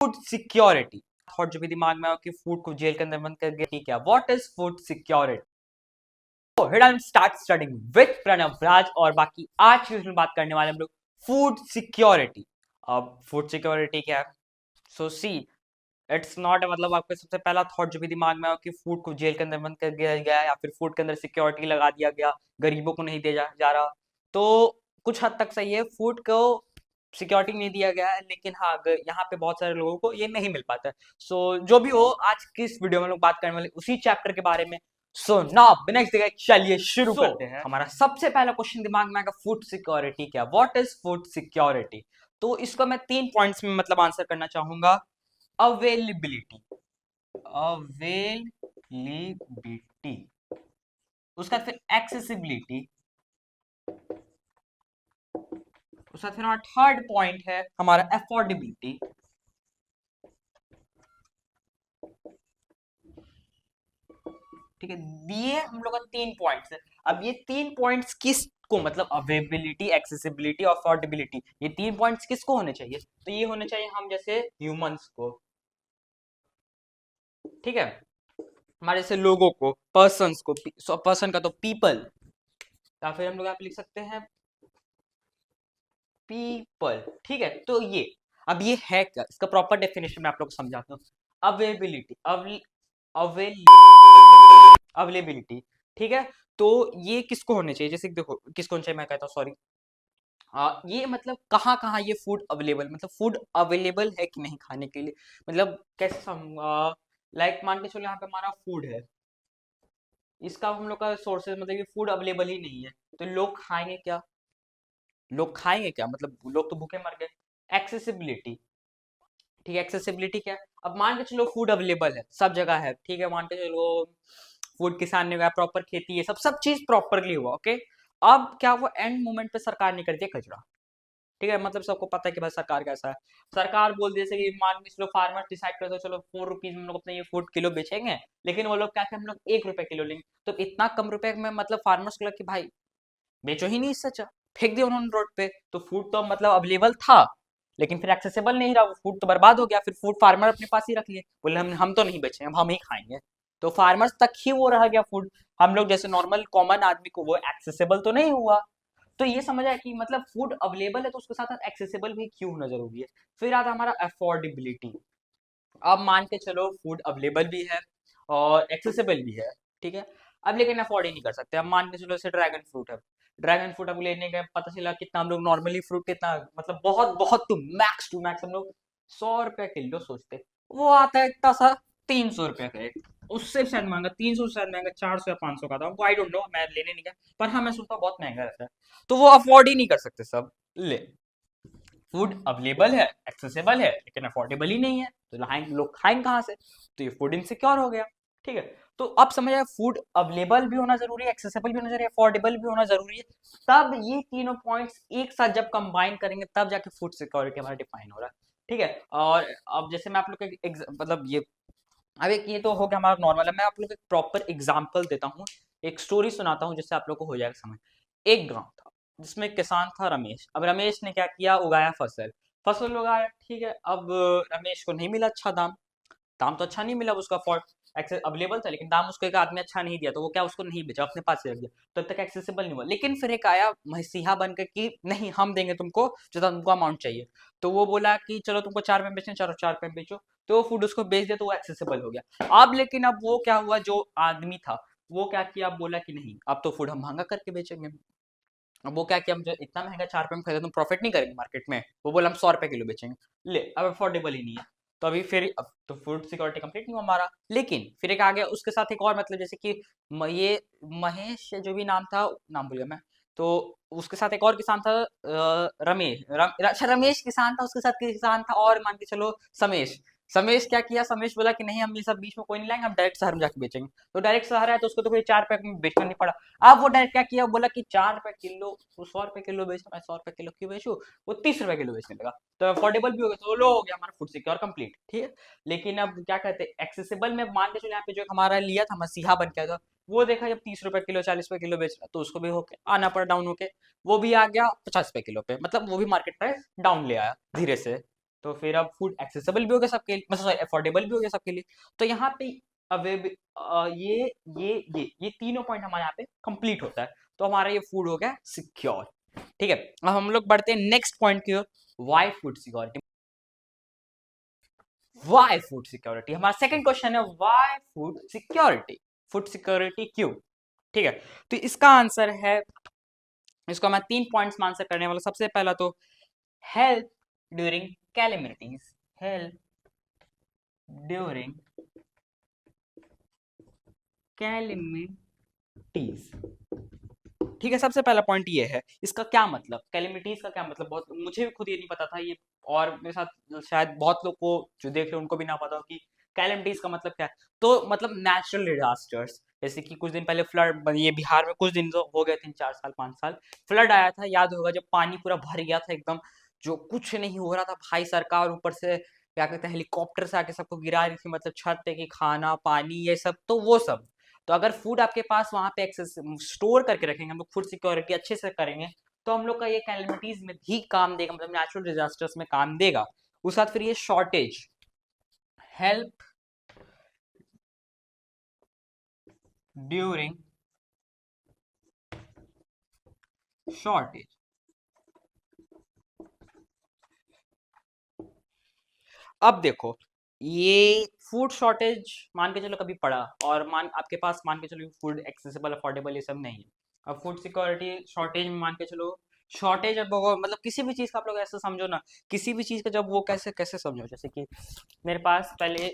Food security. Thought जो भी दिमाग में हो कि फूड को जेल के अंदर बंद कर दिया, क्या व्हाट इज फूड सिक्योरिटी। तो here I am start studying with Pranav Raj, और बाकी आज की इसमें बात करने वाले हम लोग फूड सिक्योरिटी। अब फूड सिक्योरिटी क्या है? सो सी, इट्स नॉट मतलब आपका सबसे पहला थॉट जो भी दिमाग में हो कि फूड को जेल के अंदर बंद कर दिया गया या फिर फूड के अंदर सिक्योरिटी लगा दिया गया, गरीबों को नहीं दिया जा रहा, तो कुछ हद तक सही है, फूड को सिक्योरिटी नहीं दिया गया है, लेकिन हाँ यहाँ पे बहुत सारे लोगों को ये नहीं मिल पाता है। सो जो भी हो, आज की इस वीडियो में लोग बात करने वाले उसी चैप्टर के बारे में। सो नाउ बिना किसी देरी के चलिए शुरू करते हैं। हमारा सबसे पहला क्वेश्चन दिमाग में आएगा, फूड सिक्योरिटी क्या, व्हाट इज फूड सिक्योरिटी। तो इसको मैं 3 पॉइंट्स में मतलब आंसर करना चाहूंगा। अवेलेबिलिटी, अवेलेबिलिटी, उसका फिर एक्सेसिबिलिटी, उसका फिर हमारा थर्ड पॉइंट है हमारा अफोर्डेबिलिटी, ठीक है। दिए हम लोग का 3 पॉइंट्स है। अब ये 3 पॉइंट्स किस को मतलब अवेलेबिलिटी, एक्सेसिबिलिटी और अफोर्डेबिलिटी, ये 3 पॉइंट्स किसको होने चाहिए? तो ये होने चाहिए हम जैसे ह्यूमंस को, ठीक है, हमारे जैसे लोगों को, पर्सन्स को, पर्सन का तो पीपल, या फिर हम लोग यहाँ पे लिख सकते हैं पीपल, ठीक है। तो ये अब ये है क्या, इसका प्रॉपर डेफिनेशन मैं आप लोग को समझाता हूँ। अवेलेबिलिटी, अवेलेबिलिटी, ठीक है। तो ये किसको होने चाहिए, जैसे देखो किसको होना चाहिए, मैं कहता हूँ सॉरी, ये मतलब कहाँ कहाँ ये फूड अवेलेबल, मतलब फूड अवेलेबल है कि नहीं खाने के लिए, मतलब कैसे लाइक मान के चलो यहाँ पे हमारा फूड है, इसका हम लोग का सोर्सेज मतलब ये फूड अवेलेबल ही नहीं है, तो लोग खाएंगे क्या, लोग खाएंगे क्या, मतलब लोग तो भूखे मर गए। एक्सेसिबिलिटी, ठीक है, एक्सेसिबिलिटी क्या है, अब मान के चलो फूड अवेलेबल है, सब जगह है, ठीक है, मान के चलो फूड किसान ने उगाया, प्रॉपर खेती है, सब सब चीज प्रॉपरली हुआ, ओके। अब क्या वो एंड मोमेंट पे सरकार नहीं करती है कचरा, ठीक है, मतलब सबको पता है कि भाई सरकार कैसा है, सरकार बोल दे, जैसे कि मान के चलो फार्मर डिसाइड करते हो चलो 4 रुपीज में हम लोग अपने ये फूड किलो बेचेंगे, लेकिन वो लोग क्या हम लोग 1 रुपए किलो लेंगे, तो इतना कम रुपए में मतलब फार्मर्स को लगा कि भाई बेचो ही नहीं, इससे अच्छा फेंक दिया उन्होंने रोड पे, तो फूड तो मतलब अवेलेबल था, लेकिन फिर एक्सेसिबल नहीं रहा, वो फूड तो बर्बाद हो गया, फिर फूड फार्मर अपने पास ही रख लिए, बोले हम तो नहीं बेचेंगे, हम ही खाएंगे, तो फार्मर्स तक ही वो रह गया फूड, हम लोग जैसे नॉर्मल कॉमन आदमी को वो एक्सेसिबल तो नहीं हुआ। तो ये समझ आया कि मतलब फूड अवेलेबल है तो उसके साथ साथ एक्सेसिबल भी क्यों होना जरूरी है। फिर आता हमारा अफोर्डेबिलिटी, अब मान के चलो फूड अवेलेबल भी है और एक्सेसिबल भी है, ठीक है, अब लेकिन अफोर्ड ही नहीं कर सकते, अब मान के चलो जैसे ड्रैगन फ्रूट है, ड्रैगन फ्रूट अब लेने का पता चला कितना, हम लोग नॉर्मली फ्रूट कितना मतलब बहुत बहुत टू मैक्स हम लोग 100 रुपया किलो सोचते, वो आता है इतना सा 300 रुपया का एक, उससे शायद महंगा, 300 से शायद महंगा 400 या 500 का था वो, आई डोंट नो, मैं लेने नहीं गया, पर हाँ मैं सोचता हूँ बहुत महंगा रहता है, तो वो अफोर्ड ही नहीं कर सकते सब। ले, फूड अवेलेबल है, एक्सेसिबल है, लेकिन अफोर्डेबल ही नहीं है, तो लोग खाएंगे कहाँ से, तो ये फूड इनसिक्योर हो गया, ठीक है। तो अब समझ आया फूड अवेलेबल भी होना जरूरी है, एक्सेसिबल भी होना जरूरी है, अफोर्डेबल भी होना जरूरी है, तब ये तीनों पॉइंट्स एक साथ जब कंबाइन करेंगे तब जाके फूड सिक्योरिटी हमारा डिफाइन हो रहा है, ठीक है। और अब जैसे मैं आप लोग का मतलब ये, अब एक ये तो हो गया हमारा नॉर्मल है, मैं आप लोग को एक प्रॉपर एग्जाम्पल देता हूँ, एक स्टोरी सुनाता हूँ जिससे आप लोग को हो जाएगा समझ। एक गांव था जिसमें एक किसान था रमेश, अब रमेश ने क्या किया, उगाया फसल, फसल उगाया, ठीक है, अब रमेश को नहीं मिला अच्छा दाम, दाम तो अच्छा नहीं मिला उसका, फॉर एक्सेस अवेलेबल था लेकिन दाम उसको एक आदमी अच्छा नहीं दिया, तो वो क्या उसको नहीं बेचा, अपने पास ही रख दिया, तब तक एक्सेसिबल नहीं हुआ, लेकिन फिर एक आया मसीहा बनकर कि नहीं हम देंगे तुमको जो तुमको अमाउंट चाहिए, तो वो बोला कि चलो तुमको 4 में बेचना, चलो 4 में बेचो, तो वो फूड उसको बेच दिया, तो वो एक्सेसिबल हो गया। अब लेकिन अब वो क्या हुआ, जो आदमी था वो क्या किया, अब बोला कि नहीं अब तो फूड हम महंगा करके बेचेंगे, अब वो क्या किया, हम जो इतना महंगा 4 रुपए में खरीदे तुम प्रॉफिट नहीं करेंगे मार्केट में, वो बोला हम 100 रुपए किलो बेचेंगे, ले अब अफोर्डेबल ही नहीं है, तो अभी फिर अब तो फूड सिक्योरिटी कंप्लीट नहीं हुआ हमारा, लेकिन फिर एक आ गया उसके साथ एक और, मतलब जैसे कि ये महेश जो भी नाम था, नाम भूल गया मैं, तो उसके साथ एक और किसान था, रमेश अच्छा रमेश किसान था, उसके साथ किसान था और मान के चलो समेश, समेश क्या किया, समेश बोला कि नहीं हम ये सब बीच में कोई नहीं लाएंगे, हम डायरेक्ट शहर में जाके बेचेंगे, तो डायरेक्ट शहर है तो उसको तो कोई 4 रुपए में बेचना नहीं पड़ा, अब वो डायरेक्ट क्या किया, बोला कि 4 रुपए किलो, वो 100 रुपए किलो बेच रहा, मैं 100 रुपए किलो क्यों बेचू, वो 30 रुपए किलो बेचने लगा, तो अफोर्डेबल भी हो गया, तो लो हो गया हमारा फूड सिक्योर कंप्लीट, ठीक है। लेकिन अब क्या कहते हैं एक्सेसिबल में, मान के चलो यहाँ पे जो हमारा लिया था मसीहा बन गया था, वो देखा जब 30 रुपए किलो 40 रुपए किलो बेच रहा, तो उसको भी होके आना पड़ा डाउन होके, वो भी आ गया 50 रुपए किलो पे, मतलब वो भी मार्केट प्राइस डाउन ले आया धीरे से, तो फिर अब फूड एक्सेसिबल भी हो गया सबके लिए, मतलब सॉरी अफोर्डेबल भी हो गया सबके लिए। तो यहाँ पे अवेब ये तीनों पॉइंट हमारे यहाँ पे कंप्लीट होता है, तो हमारा ये फूड हो गया सिक्योर। ठीक है, अब हम लोग बढ़ते हैं नेक्स्ट पॉइंट की ओर, why food security. Why food security हमारा सेकंड क्वेश्चन है, why food security, food security क्यों? ठीक है, तो इसका आंसर है, इसको मैं 3 पॉइंट्स में आंसर करने वाला। सबसे पहला तो help during calamities, help during calamities. ठीक है, सबसे पहला पॉइंट ये है। इसका क्या मतलब, कैलेमिटीज का क्या मतलब, बहुत मुझे भी खुद ये नहीं पता था ये, और मेरे साथ शायद बहुत लोग को जो देख रहे हैं उनको भी ना पता हो कि कैलेमिटीज का मतलब क्या है। तो मतलब नेचुरल डिजास्टर्स, जैसे कि कुछ दिन पहले फ्लड, ये बिहार में कुछ दिन हो गए, 3-4 साल 5 साल, फ्लड आया था, याद होगा, जब पानी पूरा भर गया था एकदम, जो कुछ नहीं हो रहा था भाई, सरकार ऊपर से क्या कहते हैं हेलीकॉप्टर से आके सबको गिरा रही थी, मतलब छत पे कि खाना पानी ये सब, तो वो सब। तो अगर फूड आपके पास वहां पे एक्सेस स्टोर करके रखेंगे, हम लोग फूड सिक्योरिटी अच्छे से करेंगे, तो हम लोग का ये कैलेमिटीज में भी काम देगा, मतलब नेचुरल डिजास्टर्स में काम देगा। उस साथ फिर ये शॉर्टेज, हेल्प ड्यूरिंग शॉर्टेज। अब देखो, ये फूड शॉर्टेज मान के चलो कभी पड़ा, और आपके पास मान के चलो फूड एक्सेसिबल अफोर्डेबल ये सब नहीं है। अब फूड सिक्योरिटी शॉर्टेज में मान के चलो, शॉर्टेज अब मतलब किसी भी चीज का आप लोग ऐसा समझो ना, किसी भी चीज का जब वो कैसे कैसे समझो, जैसे कि मेरे पास पहले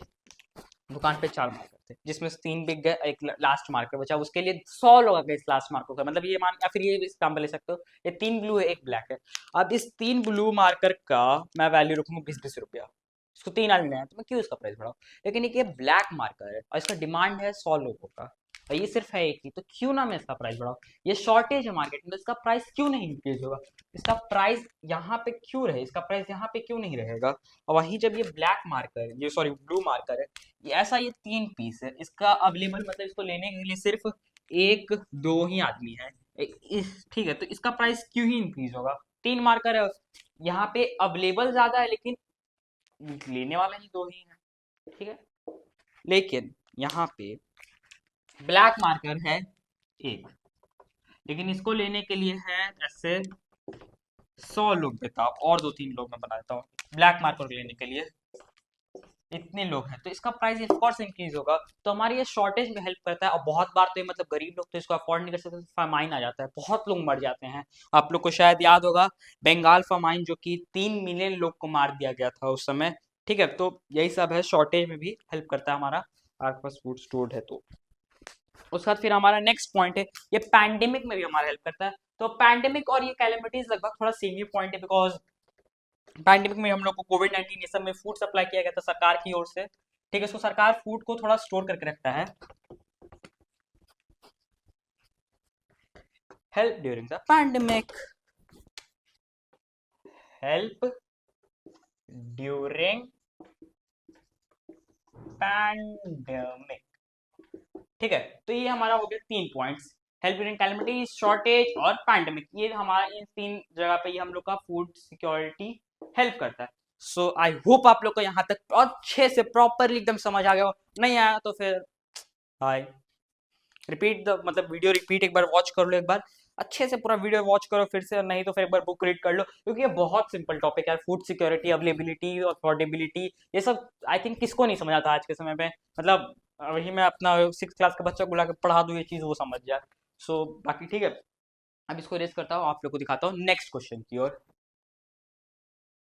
दुकान पे 4 मार्कर थे, जिसमें से 3 बिक गए, एक लास्ट मार्कर बचा, उसके लिए 100 लोग आ गए इस लास्ट मार्कर का, मतलब ये मान, या फिर ये इस काम पे ले सकते हो, ये 3 ब्लू है 1 ब्लैक है। अब इस 3 ब्लू मार्कर का मैं वैल्यू रखूंगा 20-20 रुपया, इसको 3 आदमी लेना है, तो मैं क्यों इसका प्राइस बढ़ाऊं? लेकिन एक ये ब्लैक मार्कर है और इसका डिमांड है 100 लोगों का, और ये सिर्फ है एक ही, तो क्यों ना मैं इसका प्राइस बढ़ाऊं? ये शॉर्टेज है मार्केट में, तो इसका प्राइस क्यों नहीं इंक्रीज होगा? इसका प्राइस यहाँ पे क्यों रहे, इसका प्राइस यहाँ पे क्यों नहीं रहेगा? और वहीं जब ये ब्लैक मार्कर, ये सॉरी ब्लू मार्कर है, ये ऐसा, ये 3 पीस है, इसका अवेलेबल मतलब इसको लेने के लिए सिर्फ 1-2 ही आदमी है, ठीक है, तो इसका प्राइस क्यों ही इंक्रीज होगा? 3 मार्कर है, यहाँ पे अवेलेबल ज्यादा है लेकिन लेने वाला ही 2 ही है, ठीक है। लेकिन यहाँ पे ब्लैक मार्कर है 1, लेकिन इसको लेने के लिए है ऐसे 100 लोग देता हूँ, और 2-3 लोग मैं बना देता हूँ ब्लैक मार्कर लेने के लिए, इतने लोग हैं, तो इसका प्राइस ऑफ कोर्स इंक्रीज होगा। तो हमारी ये शॉर्टेज में हेल्प करता है, और बहुत बार तो ये मतलब गरीब लोग तो इसको अफोर्ड नहीं कर सकते, फमाइन आ जाता है, बहुत लोग मर जाते हैं। आप लोग को शायद याद होगा बंगाल फमाइन, जो कि 3 मिलियन लोग को मार दिया गया था उस समय। ठीक है, तो यही सब है, शॉर्टेज में भी हेल्प करता है हमारा, आपके पास फूड स्टोर्ड है तो। उसके बाद फिर हमारा नेक्स्ट पॉइंट है, ये पैंडेमिक में भी हमारा हेल्प करता है। तो पैंडेमिक और ये कैलेमिटीज लगभग थोड़ा सेम ही पॉइंट है, बिकॉज पैंडेमिक में हम लोग को कोविड-19 ये सब में फूड सप्लाई किया गया था सरकार की ओर से, ठीक है, सो सरकार फूड को थोड़ा स्टोर करके रखता है। Help during the pandemic, help during pandemic, ठीक है, तो ये हमारा हो गया 3 points, help during calamity, shortage और पैंडेमिक, ये हमारा इन 3 जगह पे ये हम लोग का फूड सिक्योरिटी हेल्प करता है। सो आई होप आप लोग को यहाँ तक अच्छे से प्रॉपरली एकदम समझ आ गया हो, नहीं आया तो फिर हाय, रिपीट द मतलब वीडियो रिपीट एक बार वॉच कर लो, एक बार अच्छे से पूरा वीडियो वॉच करो फिर से, नहीं तो फिर एक बार बुक रीड कर लो, क्योंकि ये बहुत सिंपल टॉपिक है, फूड सिक्योरिटी, अवेलेबिलिटी और अफोर्डेबिलिटी, ये सब आई थिंक किसको नहीं समझ आता आज के समय पे, मतलब वही मैं अपना 6 क्लास का बच्चा बुला के पढ़ा दूं ये चीज़ वो समझ जाए। सो बाकी ठीक है, अब इसको रेस करता हूँ, आप लोग को दिखाता हूँ नेक्स्ट क्वेश्चन की ओर।